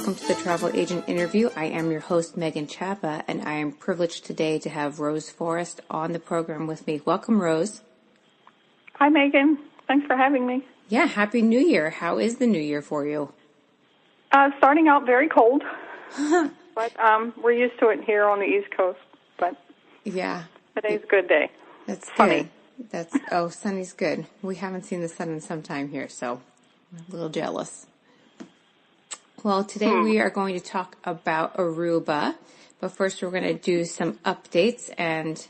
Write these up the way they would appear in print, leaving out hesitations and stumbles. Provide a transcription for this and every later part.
welcome to the Travel Agent Interview. I am your host, Megan Chapa, and I am privileged today to have Rose Forrest on the program with me. Welcome, Rose. Hi, Megan. Thanks for having me. Yeah, Happy New Year. How is the new year for you? Starting out very cold, but we're used to it here on the East Coast. But yeah, today's a good day. That's sunny. Good. Sunny's good. We haven't seen the sun in some time here, so I'm a little jealous. Well, today we are going to talk about Aruba, but first we're going to do some updates, and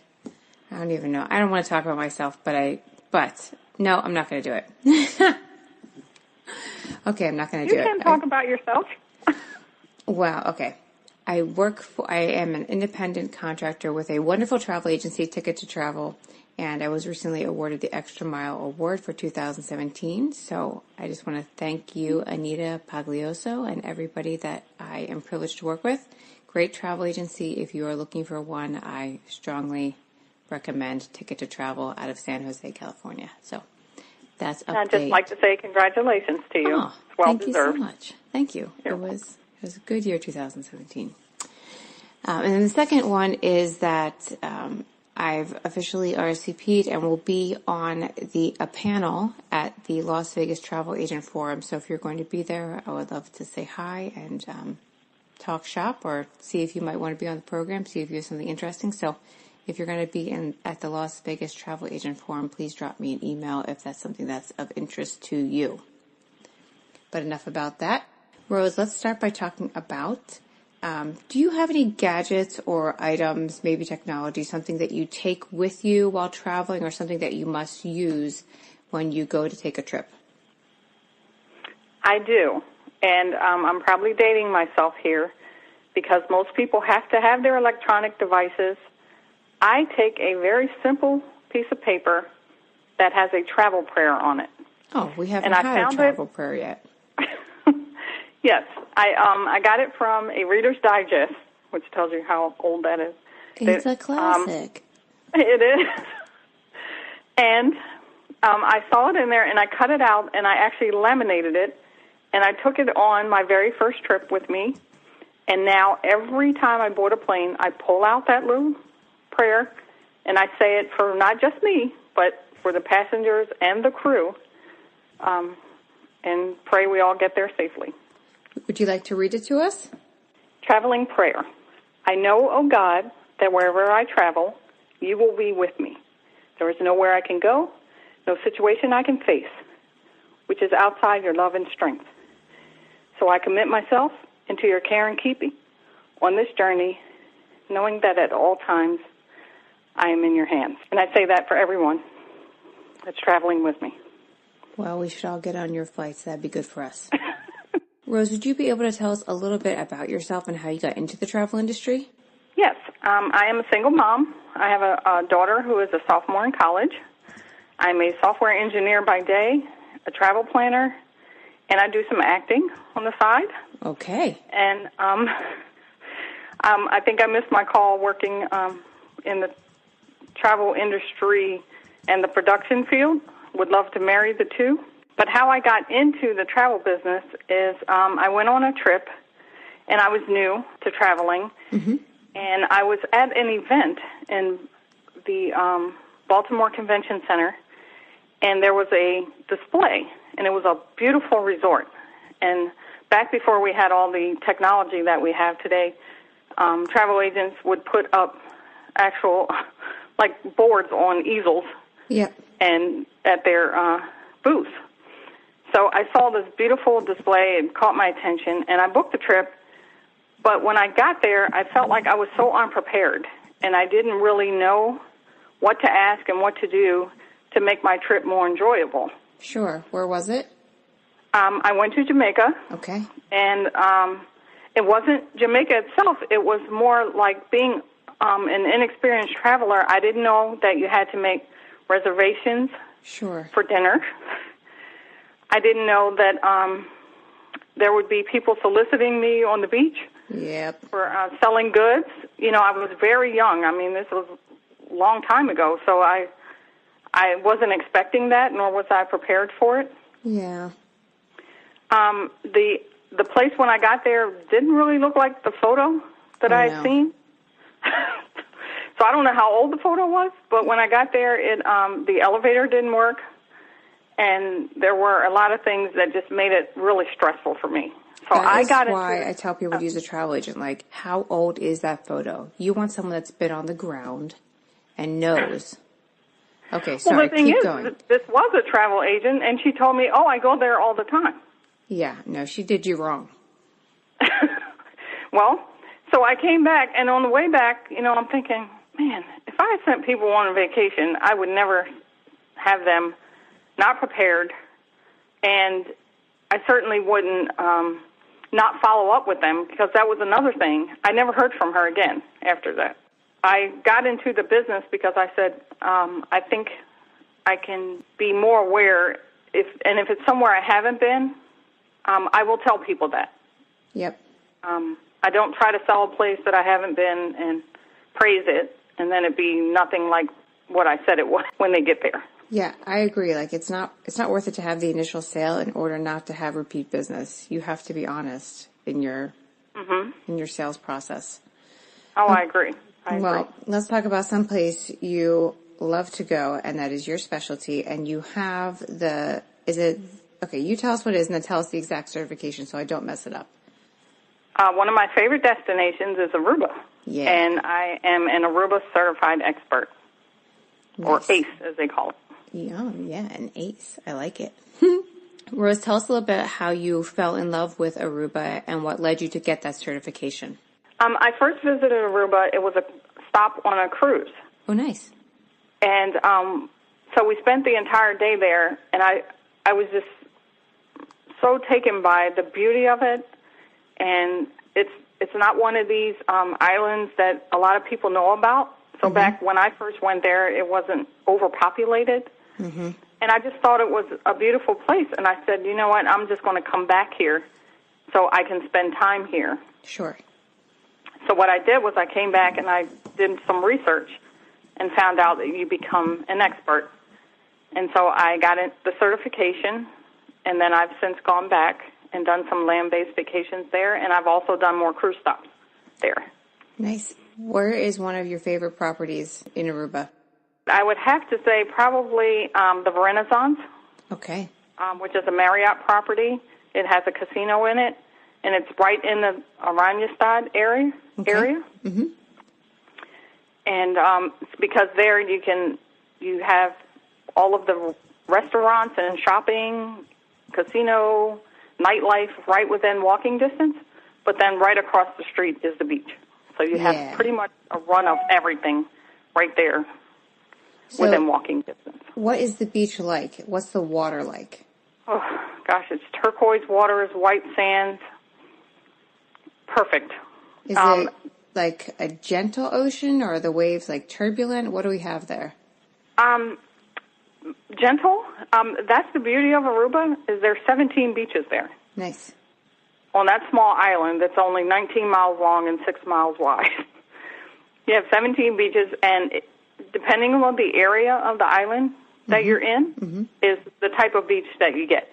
I don't even know. I don't want to talk about myself, but no, I'm not going to do it. Okay, I'm not going to do it. You can talk about yourself. Wow, okay. I am an independent contractor with a wonderful travel agency, Ticket to Travel, and I was recently awarded the Extra Mile Award for 2017. So I just want to thank you, Anita Paglioso, and everybody that I am privileged to work with. Great travel agency. If you are looking for one, I strongly recommend Ticket to Travel out of San Jose, California. So that's update. I'd just like to say congratulations to you. Oh, it's well thank deserved. you so much. Thank you. It was a good year, 2017. And then the second one is that I've officially RSVP'd and will be on a panel at the Las Vegas Travel Agent Forum. So if you're going to be there, I would love to say hi and talk shop or see if you might want to be on the program, see if you have something interesting. So if you're going to be at the Las Vegas Travel Agent Forum, please drop me an email if that's something that's of interest to you. But enough about that. Rose, let's start by talking about, do you have any gadgets or items, maybe technology, something that you take with you while traveling or something that you must use when you go to take a trip? I do, and I'm probably dating myself here because most people have to have their electronic devices. I take a very simple piece of paper that has a travel prayer on it. Oh, we haven't had a travel prayer yet. Yes, I got it from a Reader's Digest, which tells you how old that is. It's a classic. It is. And I saw it in there, and I cut it out, and I actually laminated it, and I took it on my very first trip with me. And now every time I board a plane, I pull out that little prayer, and I say it for not just me, but for the passengers and the crew, and pray we all get there safely. Would you like to read it to us? Traveling prayer. I know, O God, that wherever I travel, you will be with me. There is nowhere I can go, no situation I can face, which is outside your love and strength. So I commit myself into your care and keeping on this journey, knowing that at all times I am in your hands. And I say that for everyone that's traveling with me. Well, we should all get on your flights. That'd be good for us. Rose, would you be able to tell us a little bit about yourself and how you got into the travel industry? Yes. I am a single mom. I have a daughter who is a sophomore in college. I'm a software engineer by day, a travel planner, and I do some acting on the side. Okay. And I think I missed my call working in the travel industry and the production field. Would love to marry the two. But how I got into the travel business is I went on a trip, and I was new to traveling, and I was at an event in the Baltimore Convention Center, and there was a display, and it was a beautiful resort. And back before we had all the technology that we have today, travel agents would put up actual, like, boards on easels and at their booth. So I saw this beautiful display. It caught my attention, and I booked the trip. But when I got there, I felt like I was so unprepared, and I didn't really know what to ask and what to do to make my trip more enjoyable. Sure. Where was it? I went to Jamaica. Okay. And it wasn't Jamaica itself. It was more like being an inexperienced traveler. I didn't know that you had to make reservations for dinner. I didn't know that there would be people soliciting me on the beach for selling goods. You know, I was very young. I mean, this was a long time ago, so I wasn't expecting that, nor was I prepared for it. Yeah. The the place when I got there didn't really look like the photo that I had seen. So I don't know how old the photo was, but when I got there, the elevator didn't work, and there were a lot of things that just made it really stressful for me. So That's why I tell people to use a travel agent. Like, how old is that photo? You want someone that's been on the ground and knows. Okay, sorry, well, the thing keep is, going. This was a travel agent, and she told me, I go there all the time. Yeah, no, she did you wrong. Well, so I came back, and on the way back, I'm thinking, man, if I had sent people on a vacation, I would never have them not prepared, and I certainly wouldn't not follow up with them, because that was another thing. I never heard from her again after that. I got into the business because I said, I think I can be more aware, if it's somewhere I haven't been, I will tell people that. Yep. I don't try to sell a place that I haven't been and praise it, and then it be nothing like what I said it was when they get there. Yeah, I agree. Like, it's not worth it to have the initial sale in order not to have repeat business. You have to be honest in your sales process. Oh, I agree. Well, let's talk about someplace you love to go, and that is your specialty, and you have you tell us what it is, and then tell us the exact certification so I don't mess it up. One of my favorite destinations is Aruba. Yeah. And I am an Aruba certified expert, or ACE, as they call it. Oh, yeah, an ACE. I like it. Rose, tell us a little bit how you fell in love with Aruba and what led you to get that certification. I first visited Aruba. It was a stop on a cruise. Oh, nice. And so we spent the entire day there, and I was just so taken by the beauty of it. And it's not one of these islands that a lot of people know about. So back when I first went there, it wasn't overpopulated. Mm-hmm. And I just thought it was a beautiful place. And I said, you know what, I'm just going to come back here so I can spend time here. Sure. So what I did was I came back and I did some research and found out that you become an expert. And so I got the certification, and then I've since gone back and done some land-based vacations there, and I've also done more cruise stops there. Nice. Where is one of your favorite properties in Aruba? I would have to say probably the Renaissance. Okay. Which is a Marriott property. It has a casino in it, and it's right in the Aranjestad area. Okay. Mm-hmm. And because there you have all of the restaurants and shopping, casino, nightlife right within walking distance, but then right across the street is the beach. So you have pretty much a run of everything right there within walking distance. What is the beach like? What's the water like? Oh, gosh, it's turquoise waters, white sands. Perfect. Is it like a gentle ocean, or are the waves like turbulent? What do we have there? Gentle. That's the beauty of Aruba, is there's 17 beaches there. Nice. On that small island that's only 19 miles long and 6 miles wide. You have 17 beaches, and depending on the area of the island that you're in is the type of beach that you get.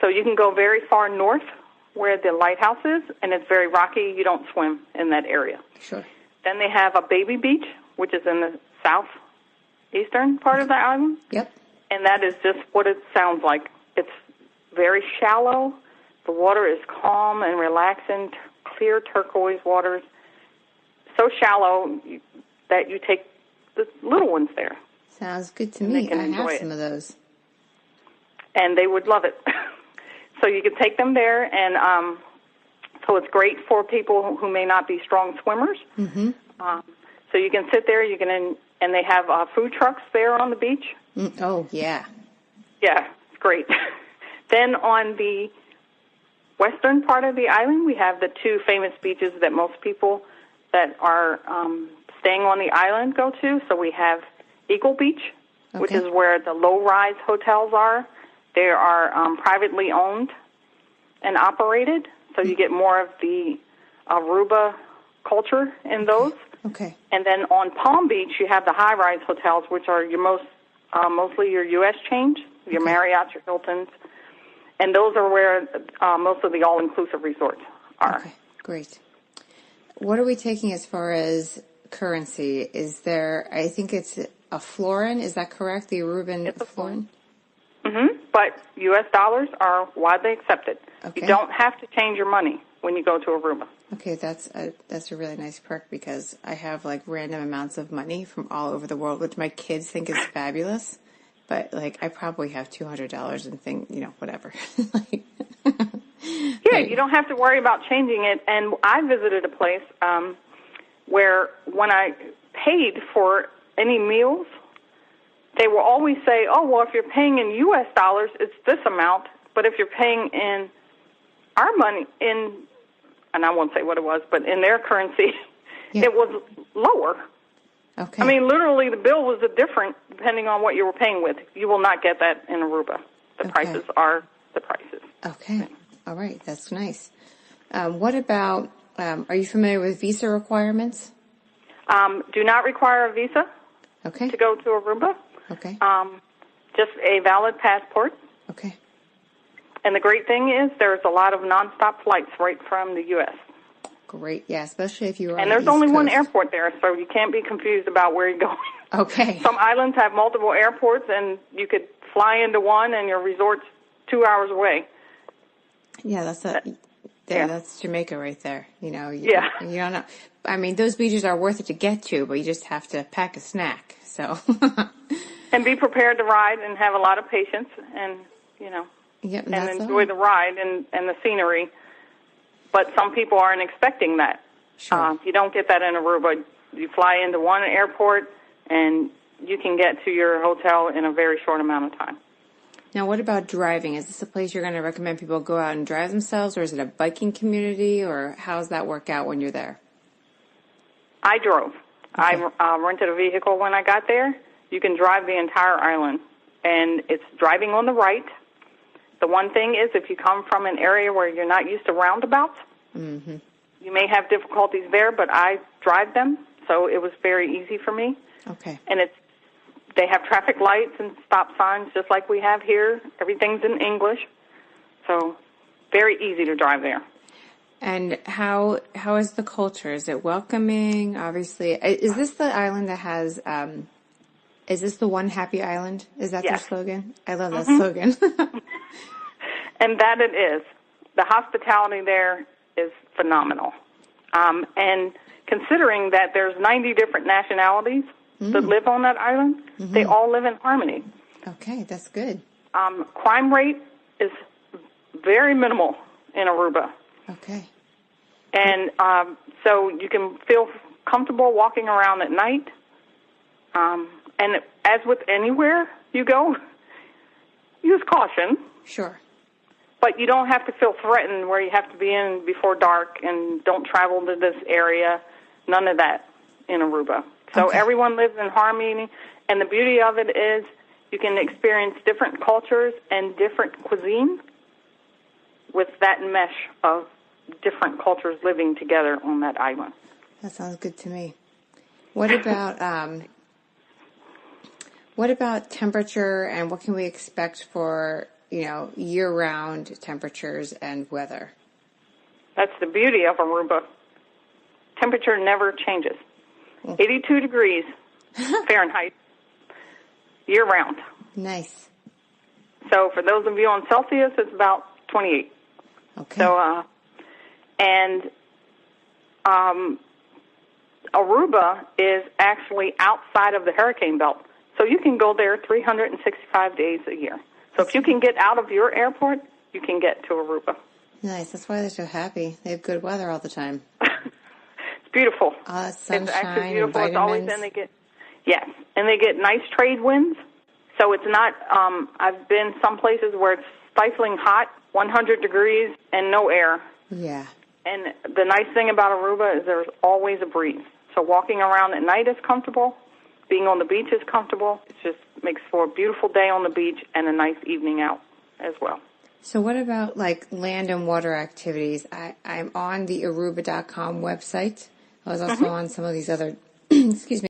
So you can go very far north where the lighthouse is, and it's very rocky. You don't swim in that area. Sure. Then they have a baby beach, which is in the southeastern part of the island. Yep. And that is just what it sounds like. It's very shallow. The water is calm and relaxing, clear turquoise waters. So shallow that you take the little ones there. Sounds good to me. I have some of those. And they would love it. So you can take them there, and so it's great for people who may not be strong swimmers. Mm-hmm. So you can sit there, and they have food trucks there on the beach. Oh, yeah. Yeah, it's great. Then on the western part of the island, we have the two famous beaches that most people that are staying on the island go to. So we have Eagle Beach, which is where the low-rise hotels are. They are privately owned and operated, so you get more of the Aruba culture in those. Okay. And then on Palm Beach, you have the high-rise hotels, which are your mostly your U.S. chains, your Marriotts, your Hiltons. And those are where most of the all-inclusive resorts are. Okay, great. What are we taking as far as currency? Is there, I think it's a florin, is that correct? The Aruban florin? Mm-hmm. But U.S. dollars are widely accepted. Okay. You don't have to change your money when you go to Aruba. Okay, that's a really nice perk because I have like random amounts of money from all over the world, which my kids think is fabulous. But like, I probably have $200 and think, whatever. like, yeah, you don't have to worry about changing it. And I visited a place where when I paid for any meals, they will always say, oh, well, if you're paying in U.S. dollars, it's this amount. But if you're paying in our money, and I won't say what it was, but in their currency, it was lower. Okay. I mean, literally, the bill was different depending on what you were paying with. You will not get that in Aruba. The prices are the prices. Okay. All right. That's nice. What about, are you familiar with visa requirements? Do not require a visa to go to Aruba. Okay. Just a valid passport. Okay. And the great thing is there's a lot of nonstop flights right from the U.S. Great. Yeah, especially if you're on And the there's East only one Coast. airport there, so you can't be confused about where you're going. Okay. Some islands have multiple airports, and you could fly into one, and your resort's 2 hours away. Yeah, that's Jamaica right there. You don't know. I mean, those beaches are worth it to get to, but you just have to pack a snack. So. And be prepared to ride and have a lot of patience and, and enjoy the ride and the scenery. But some people aren't expecting that. Sure. You don't get that in Aruba. You fly into one airport, and you can get to your hotel in a very short amount of time. Now, what about driving? Is this a place you're going to recommend people go out and drive themselves, or is it a biking community, or how does that work out when you're there? I drove. Okay. I rented a vehicle when I got there. You can drive the entire island, and it's driving on the right. The one thing is if you come from an area where you're not used to roundabouts, you may have difficulties there, but I drive them, so it was very easy for me. Okay. And they have traffic lights and stop signs just like we have here. Everything's in English, so very easy to drive there. And how is the culture? Is it welcoming? Obviously, is this the island that has? Is this the One Happy Island? Is that their slogan? I love that slogan. And that it is. The hospitality there is phenomenal. And considering that there's 90 different nationalities that live on that island, they all live in harmony. Okay, that's good. Crime rate is very minimal in Aruba. Okay. And so you can feel comfortable walking around at night. And as with anywhere you go, use caution. Sure. But you don't have to feel threatened where you have to be in before dark and don't travel to this area. None of that in Aruba. So everyone lives in harmony. And the beauty of it is you can experience different cultures and different cuisine with that mesh of different cultures living together on that island. That sounds good to me. What about temperature and what can we expect for, year-round temperatures and weather? That's the beauty of Aruba. Temperature never changes. 82 degrees Fahrenheit year-round. Nice. So for those of you on Celsius, it's about 28. Okay. So, Aruba is actually outside of the hurricane belt. So you can go there 365 days a year. So if you can get out of your airport, you can get to Aruba. Nice. That's why they're so happy. They have good weather all the time. It's beautiful. Sunshine, it's actually beautiful. and It's always, and they get nice trade winds. So it's not, I've been some places where it's stifling hot, 100 degrees, and no air. Yeah. And the nice thing about Aruba is there's always a breeze. So walking around at night is comfortable. Being on the beach is comfortable. It just makes for a beautiful day on the beach and a nice evening out as well. So what about like land and water activities? I'm on the Aruba.com website. I was also on some of these other, excuse me,